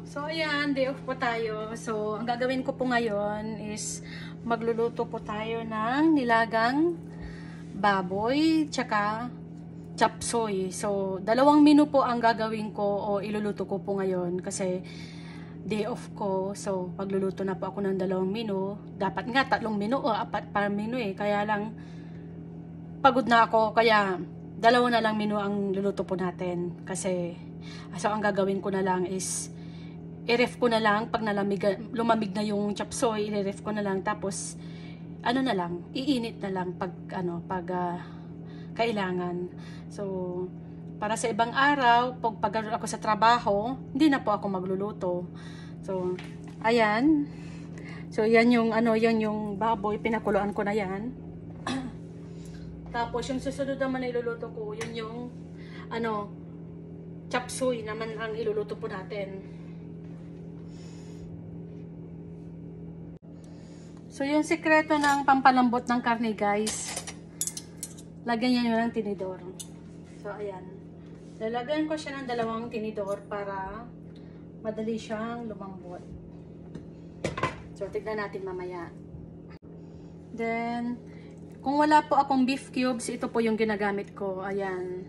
So ayan, day off po tayo. So ang gagawin ko po ngayon is magluluto po tayo ng nilagang baboy tsaka chop suey. So 2 menu po ang gagawin ko o iluluto ko po ngayon kasi day off ko. So magluluto na po ako ng 2 menu. Dapat nga 3 menu o 4 pa menu eh. Kaya lang pagod na ako kaya 2 na lang menu ang luluto po natin. Kasi so ang gagawin ko na lang is i-ref ko na lang pag lumamig na yung chop suey, i-ref ko na lang tapos ano na lang, iinit na lang pag kailangan. So para sa ibang araw, pag ako sa trabaho, hindi na po ako magluluto. So ayan. So yan yung yan yung baboy, pinakuluan ko na yan. Tapos yung susunod naman na iluluto ko, yun yung chop suey naman ang iluluto po natin. So, yung sekreto ng pampalambot ng karne, guys, lagyan nyo ng tinidor. So, ayan. Lalagyan ko siya ng 2 tinidor para madali siyang lumambot. So, tignan natin mamaya. Then, kung wala po akong beef cubes, ito po yung ginagamit ko. Ayan.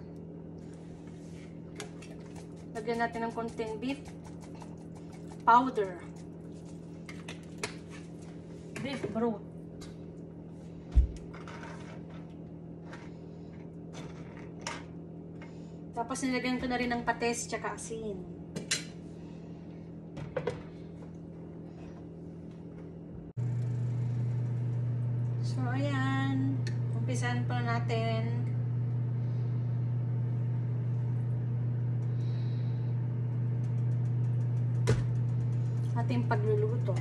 Lagyan natin ng konting beef powder. Beef broth. Tapos nilagyan ko na rin ng patis tsaka asin. So ayan, umpisahan pa natin. Ating pagluluto.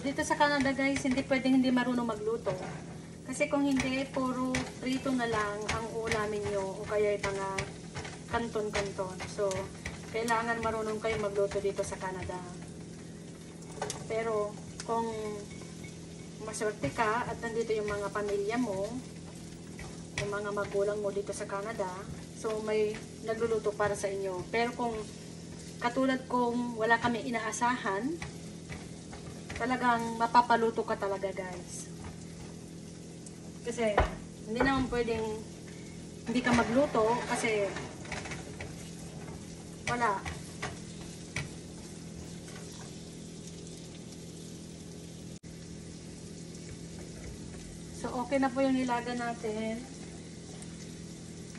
Dito sa Canada guys, hindi pwedeng hindi marunong magluto. Kasi kung hindi, puro prito na lang ang ulamin nyo o kaya yung mga kanton-kanton. So, kailangan marunong kayo magluto dito sa Canada. Pero, kung maswerte ka at nandito yung mga pamilya mo, yung mga magulang mo dito sa Canada, so may nagluluto para sa inyo. Pero kung katulad kong wala kami inaasahan, talagang mapapaluto ka talaga guys. Kasi hindi naman pwedeng hindi ka magluto kasi wala. So okay na po yung nilaga natin.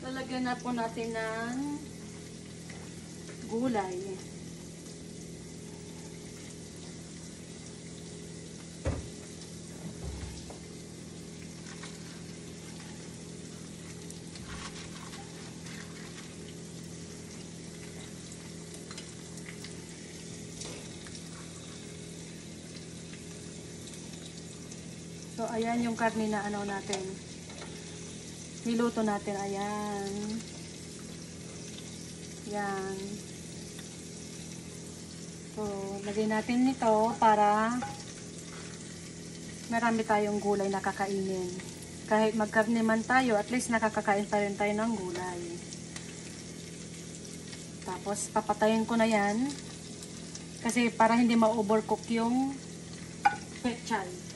Lalagyan na po natin ng gulay. So, ayan yung karne na natin. Niluto natin. Ayan. Yan. So, lagyan natin nito para marami tayong gulay na kakainin. Kahit magkarne man tayo, at least nakakakain pa rin tayo ng gulay. Tapos, papatayin ko na yan. Kasi para hindi ma-overcook yung pechay.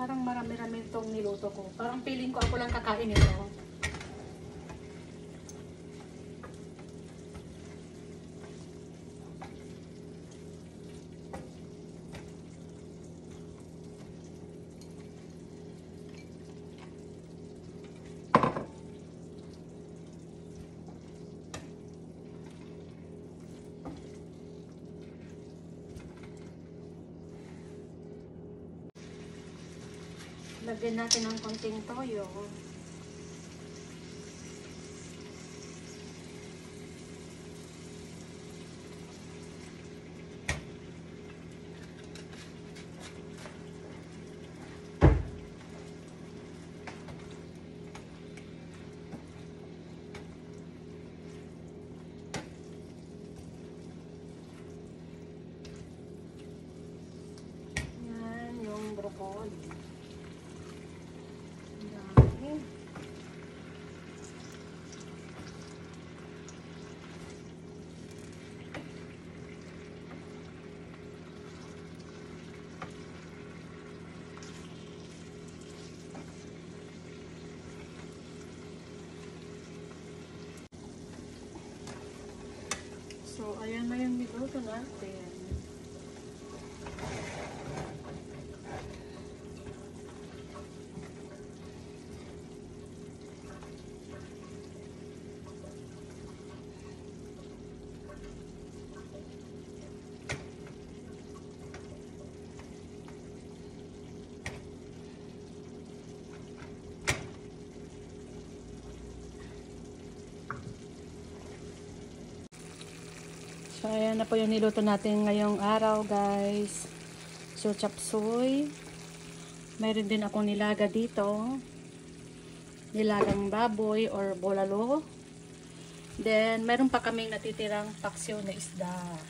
Parang marami-rami itong niluto ko. Parang feeling ko ako lang kakain ito. Lagyan natin ng konting toyo. Yan yung broccoli. So, ayan na yung niluto natin. So, ayan na po yung niluto natin ngayong araw, guys. So, chop suey. Mayroon din akong nilaga dito. Nilagang baboy or bolalo. Then, meron pa kaming natitirang paksiw na isda.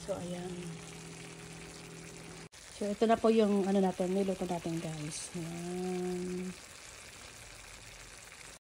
So, ayan. So, ito na po yung ano natin, niluto natin, guys. Ayan.